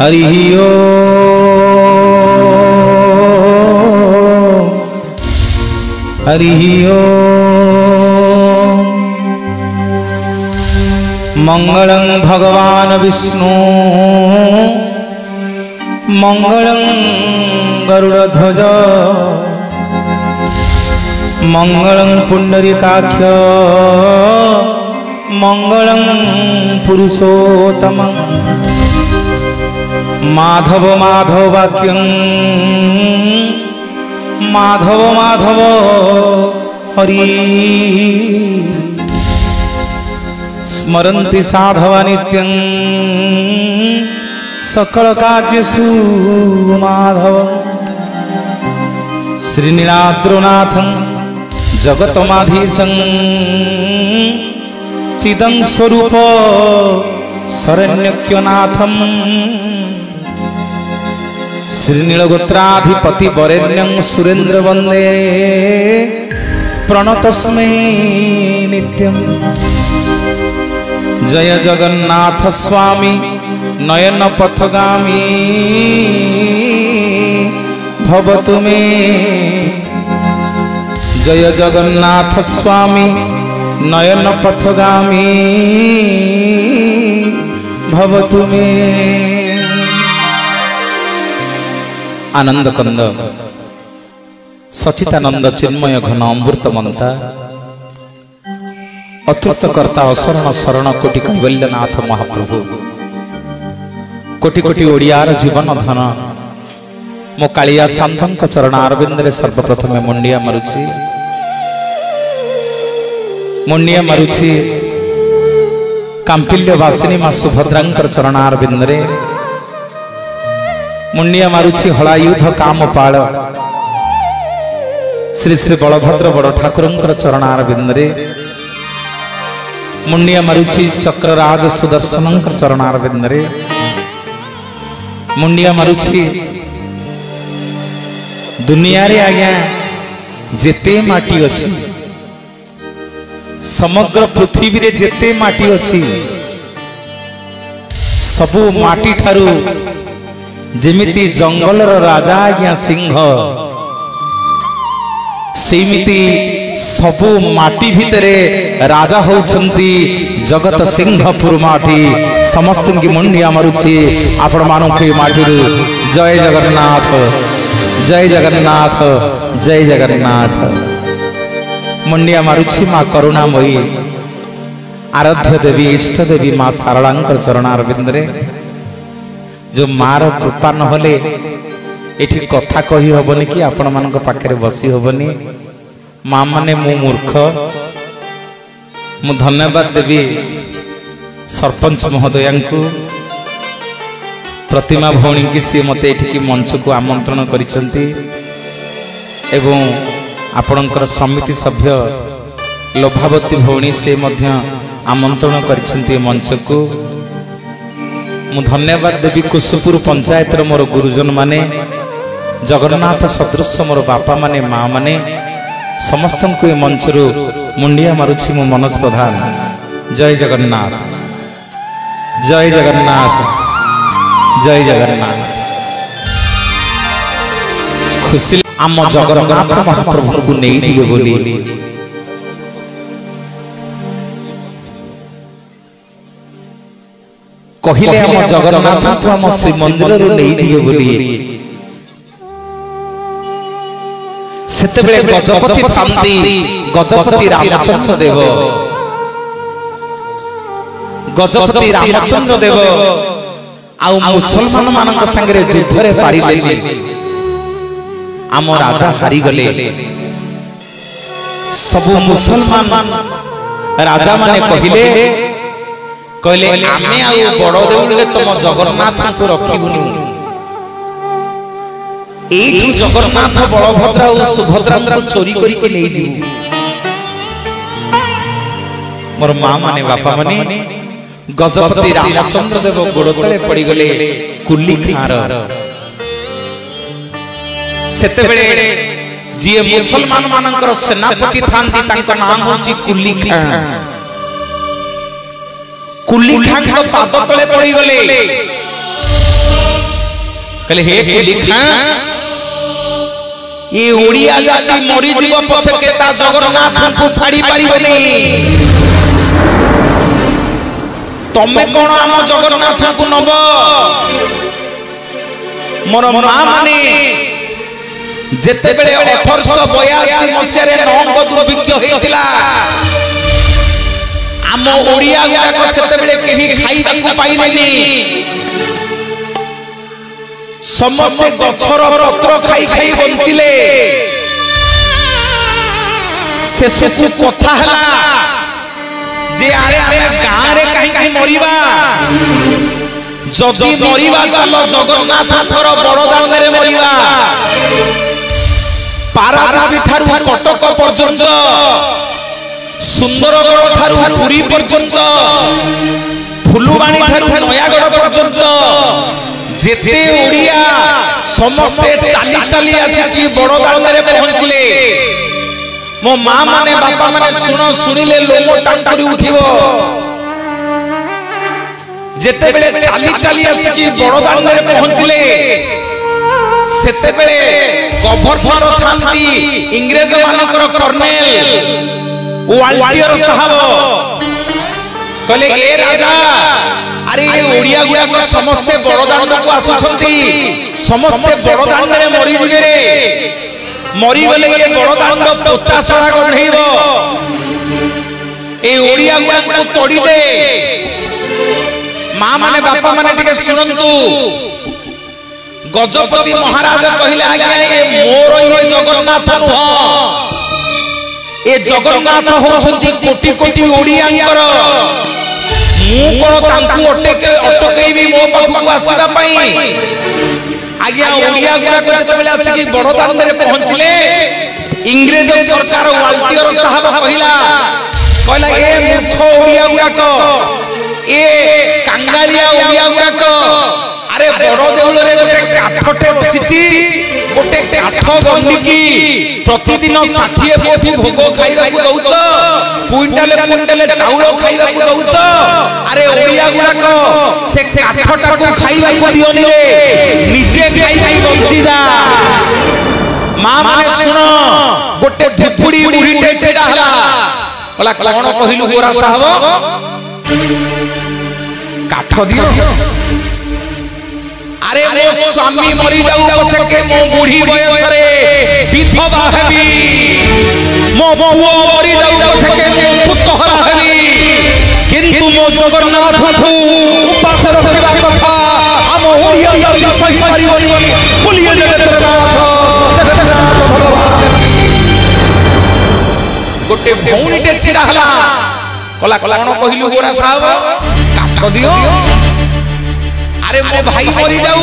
हरि ओम हरि ओम। मंगलं भगवान विष्णु मंगलं गरुड़ध्वज मंगलं पुंडरीकाक्ष मंगलं पुरुषोत्तम। माधव माधव वाक्यं माधव माधव हरि स्मरन्ति साधवा नित्यं सकल कार्येषु माधव। श्रीनीलाद्रनाथं जगतमाधीशं चिदं स्वरूप शरण्यक्यनाथं। श्रीनीलगोत्राधिपति वरेण्यं सुरेन्द्र वन्दे प्रणतस्मै नित्यं। जय जगन्नाथ स्वामी नयन पथगामी भवतु मे। जय जगन्नाथ स्वामी नयन पथगामी भवतु मे। आनंद कंद सचितानंद चिन्मय घन अमृत मंता अतृप्त कर्ता अशरण शरण कोटि कैवल्यनाथ महाप्रभु कोटि कोटि ओडियार जीवन धन मो कालिया शांतंक चरण अरविंदरे सर्वप्रथमे मुंडिया मारुछि कांपिल्य वासिनी मां सुभद्रांकर चरण अरविंदरे मुंडिया मारुछि हलायुध कामपाल श्री श्री बलभद्र बड़ ठाकुरंकर चरण अरविंदरे मुंडिया मारुछि चक्रराज सुदर्शनंकर चरण अरविंदरे मुंडिया मारुछि दुनिया रे आज्ञा जेते माटी अछि समग्र पृथ्वी रे जेते माटी अछि सबु माटी ठारू जेमिति जंगलर राजा आज्ञा सिंह सेमिति सबु माटी भितरे राजा होउछंती जगत सिंहपुर माटी। समस्त की मुंडिया मारुछि आपण मानके माटी रू जय जगन्नाथ जय जगन्नाथ जय जगन्नाथ। मुंडिया मारुछि मां करुणामयी आराध्य देवी इष्ट देवी मां सारलांकर चरण अरविंदरे जो मार कृपा न होले एठी कथा कही हबनी कि आपण मानक पाखरे बसी हबनी। मां माने मु मूर्ख मु धन्यवाद देवी सरपंच महोदया को प्रतिमा भौणी की सी मते एठी मंच को आमंत्रण करिसंती एवं आपणकर समिति सभ्य लोभावती भौणी से मध्य आमंत्रण करिसंती मंच को। मु धन्यवाद देवी कुशपुर पंचायत मोर गुरुजन माने जगन्नाथ सदृश मोर बापा माने माँ माने समस्त को ए मंच रू मुंडिया मारुछि मु मनोज प्रधान। जय जगन्नाथ जय जगन्नाथ जय जगन्नाथ। खुशी आम जगन्नाथ महाप्रभु को नहीं जीवे बोली कहिले आम जगन्नाथ को आम श्री मंदिर रू नहीं जीवे बोली सेतेबेले गजपति थांती गजपति रामचंद्र देव गजपति रामचंद्र देव आउ मुसलमान मानक संगे युद्ध रे पारी देली आम राजा हारी गले। सबु मुसलमान राजा माने कहिले आमे आउ बड़ देउले तम जगन्नाथ को रखिबुनु एठू जगन्नाथ बलभद्र और सुभद्रा को चोरी करी के ले जीवु। मोर मां माने बापा माने गजपति रामचंद्र देव गोड़ तले पड़ी गले कुली खार। सेते बेले जी मुसलमान मानकर सेनापति थांती तांको नाम होची कुली खान। कुली खान को पाद तले पड़ी गले कहले हे लिखा ये ओडिया जाति मरी जीव पछे केता जगन्नाथ को छाड़ी परिबनी तमे कोन हम जगन्नाथ को नब मोर मां माने जेते बेले 1882 मसिया रे नंग दुर्भिक्ष हेतिला आम ओडिया गुडा सेते बेले केही खाइबा को पाइलेनी समस्त गछर पत्र खाई खाई बंचिले शेषकु कथा हला जे अरे अरे गां रे कहीं कहीं मरिबा जदी मरिबा चलो जगन्नाथ थर बड़ दांड रे मरिबा पारादीप ठारू कटक पर्यंत सुंदरगढ़ ठारू पुरी पर्यंत फुलुबाणी ठारू नयागढ़ पर्यंत जेते ओडिया समस्ते चाली चाली आसी बड़ दांड रे पहुंचले मो मां माने बापा माने सुनिले लोम टांकुरी उठिबो जेते बेले चाली चाली आसी बड़ दांड रे पहुंचले सेते बेले गवर्नर थांती इंग्रेज मानकर कर्नेल वाल्टियर साहब कहले ए राजा अरे ओडिया गुडा को समस्ते बड़ दांड को आसुछंती समस्ते बड़ दांड रे मरि जिवे रे मरि गले ये बड़ दांड 50 सड़ा गढेइबो ए ओडिया गुडा को तोड़ी दे मां माने बापा माने टिके सुनंतु गजपति महाराज कहले आज्ञा ए मोर ये जगन्नाथ नुह ए जगन्नाथ होछंती कोटि कोटि ओडियांकर मु कोन तांकु अटकेबी मो पाखु आसीबा पई आज्ञा ओडिया गुडा को जते बेले आसी बड़ दांड रे पहुंचले इंग्रेज सरकार वाल्टियर साहब कहला ए मूर्ख ओडिया गुडा को ए कांगालिया ओडिया गुडा को अरे बड़ देउल रे गोटे काठटे बसिची गोटे काठ गंडिकी प्रतिदिन 60 कोठी भोग खाइबा को दउछ क्विंटाले क्विंटाले चाउल खाइबा को दउछ अरे ओडिया गुडा को से काठटा को खाइबा को दियोनी रे निजे खाइ खाइ बंची जा मां माने सुनो गोटे धुपुड़ी बुढ़ीटे छेडा हला कला कोन कहिलु गोरा साहब काठ दियो अरे मो स्वामी मरी जाऊ पछके मो बुढ़ी बयस रे विधवा हेबी मो पुओ मरी जाऊ पछके मो पुतहरा हेबी किंतु मो जगन्नाथ को उपास रखबा कथा हम ओडिया जाति सही परिबनी बोलिए जगन्नाथ भगवान गोटे भौणीटे छिडा हला कला कोन कहिलु गोरा साहब काठ दियो अरे मो भाई मरी जाऊ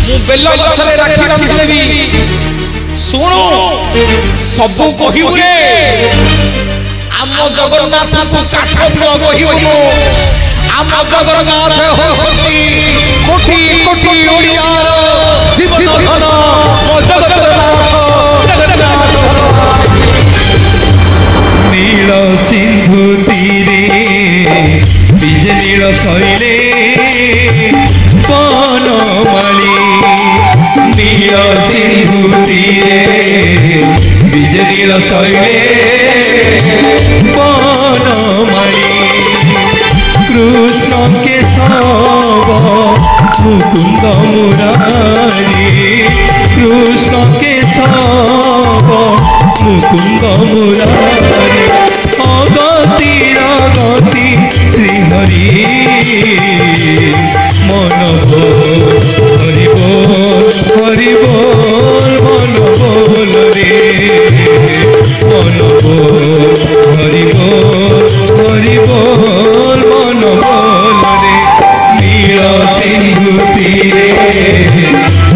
मु बेल गछले राखी रखिलेबी सुनो सबु कहिबु रे आम जगन्नाथ को काठ दियो कहिबु आम जगन्नाथ होती कोटि कोटि ओडिया जीवन धन मो जगन्नाथ नील सिंधु तीरे बीज नील शैले बनमाली नील सिंधु तीरे बीज नील शैले बनमाली कृष्ण केशव मुकुंद मुरारी कृष्ण केशव मुकुंद मुरारी अगतिर गति श्रीहरि मन हरि बोल मन बोल रे मन बोल हरि बोल मन बोल रे नील सिंधु तीरे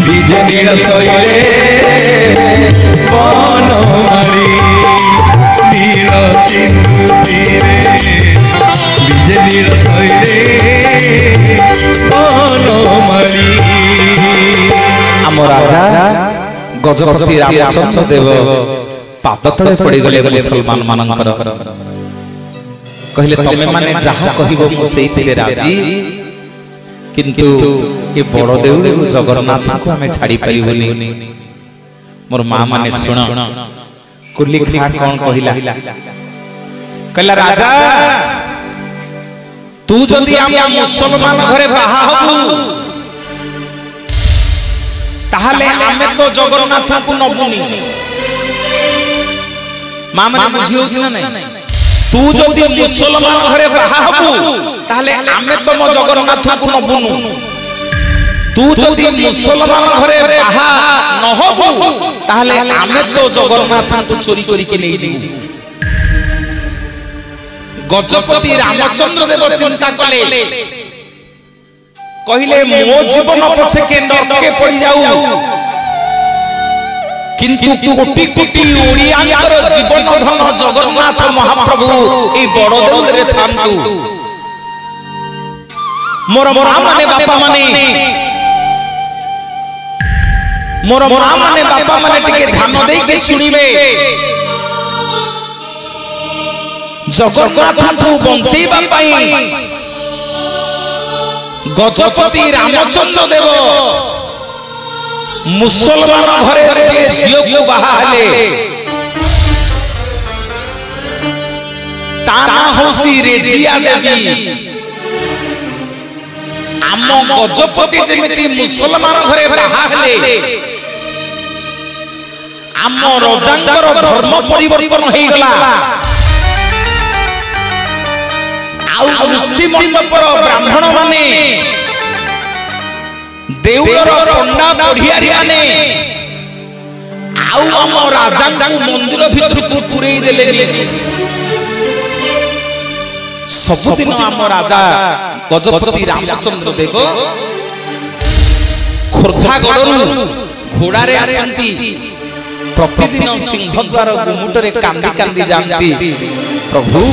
बीज नील शैले बनमाली नील सिंधु तीरे बीज नील शैले बनमाली आम राजा गजपति रामचंद्र देव पाद तले पड़ी गले मुसलमान मानकर कहले, तमे माने जहा कहबो मु सेई राजी। 1882 किंतु ये बड़ देउल जगन्नाथ को हमें छाड़ी परिबनी मोर मां माने सुन कुली खा कौन कहला राजा तू जदि हम मुसलमान घरे बाहा हबु ताहले आमे तो जगन्नाथ को नबुनी मां माने बुझी होछि ना नहीं तू जदि मुसलमान घरे बाहा हबु ताहले आमे तो मो जगन्नाथ को नबुनु तू जदि मुसलमान घरे बाहा न हबु ताहले आमे तो जगन्नाथ को चोरी करी के नहीं जीवु गजपति रामचंद्र देव चिंता कले कहिले मो जीवन पछे के नरके पड़ी जाऊ किंतु कोटि कोटि ओडियार जीवन धन जगन्नाथ महाप्रभु ए बड़ देउल रे थांतु मोर मां माने बापा माने मोर मां माने बापा माने टिके ध्यान देई के सुनिबे जगन्नाथ को बंचेबा पाई गजपति रामचंद्र देव मुसलमान घरे झियो को बाहा हेले ताना होची रेजिया देवी आम गजपति जेमिति मुसलमान घरे बाहा हेले आम राजांकर धर्म परिवर्तन हेई गला मुक्ति मंडपर ब्राह्मण माने देउलर पंडा बढ़ियारी माने आउ हम राजा मंदिर भीतर को पुरई देले सबुदिन हम राजा गजपति रामचंद्र देव खोर्धागढ़ घोड़ा रे आसंती प्रतिदिन सिंहद्वार गुमुटरे कांदी कांदी जानती प्रभु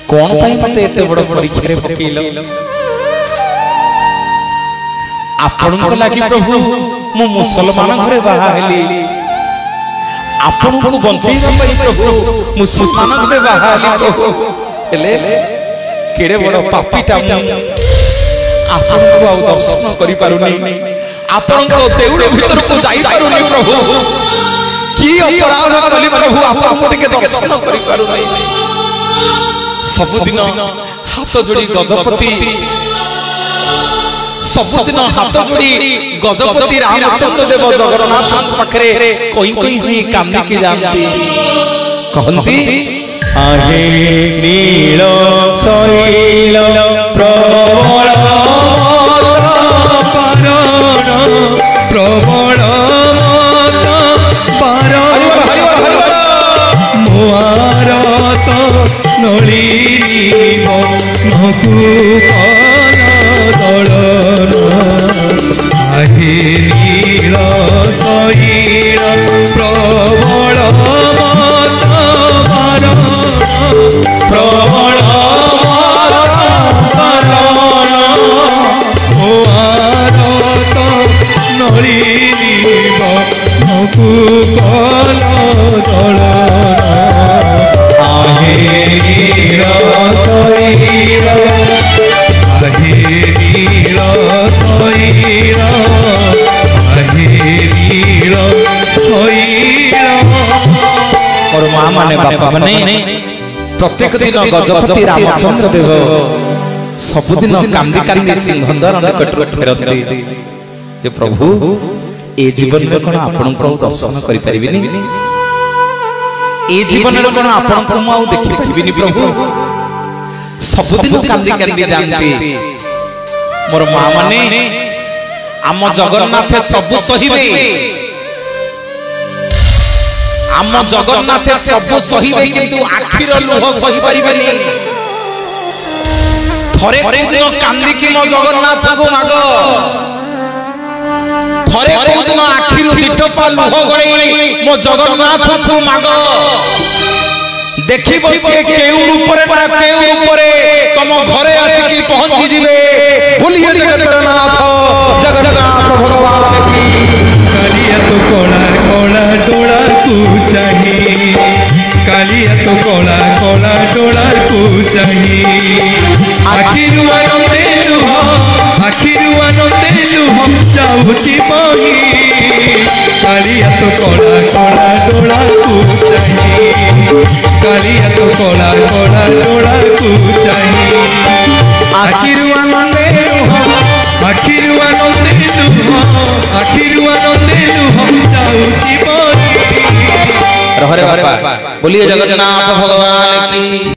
कौन पाई मते एते बड़ परीक्षा रे पकेइलो आपन को लागि प्रभु मु मुसलमान घरे बाहा हेली आपन को बंचई पाई प्रभु मुसलमान घरे बाहा हेली प्रभु हेले केड़े बड़ पापीटा मु आपन को आ दर्शन करि पारुनी आपन को देउळ भीतर को जाई पारुनी प्रभु की अपराध कली प्रभु आपन के दर्शन करि पारुनी सबुदिन हाथ जोड़ी गजपति सबुदिन हाथ जोड़ी गजपति रामचंद्र देव जगन्नाथ पाखरे कोई कोई हुई कामनी की जानती कहंती आहे नील शैल प्रबल प्रबल नलिनी मकुकल दलन आहे नील शैल प्रबल प्रबल नलिनी मकुकल दलन आहे नील शैल आहे नील शैल आहे नील शैल और मां माने बापा माने प्रत्येक दिन गजपति रामचंद्र देव सबुदिन कांदी कांदी सिंहद्वार निकट फेरती जे प्रभु ए जीवन में कोन आपन को दर्शन करि परिबिनी ए जीवन में कोन आपन को मु देखि परिबिनी प्रभु सबुदिन कांदी कांदी जानती मोर मां माने आम जगन्नाथ सबु सहिबे आम जगन्नाथ सबु सहिबे किंतु आखिर लुह सहि परिबेनी थरे दिन कांदी कि मो जगन्नाथ को माग थरे दिन आखिर दिटपा लुह गड़े मो जगन्नाथ को माग देखिबो से केउ ऊपरे ना केउ ऊपरे तम घरे आसी पहुंची जिवे बोलिए जगन्नाथ जगन्नाथ भगवान की कालिया तो कोला कोला डोला को चाहिए कालिया तो कोला कोला डोला को चाहिए आखिर आनंदे बही कालिया तो कला कला डोला को चाही कालिया तो कला कला डोला को चाही आखिरु आनंदे आखिरु आनंदे लुह जाऊची बही रह रे बापा बोलिए जगन्नाथ भगवान की।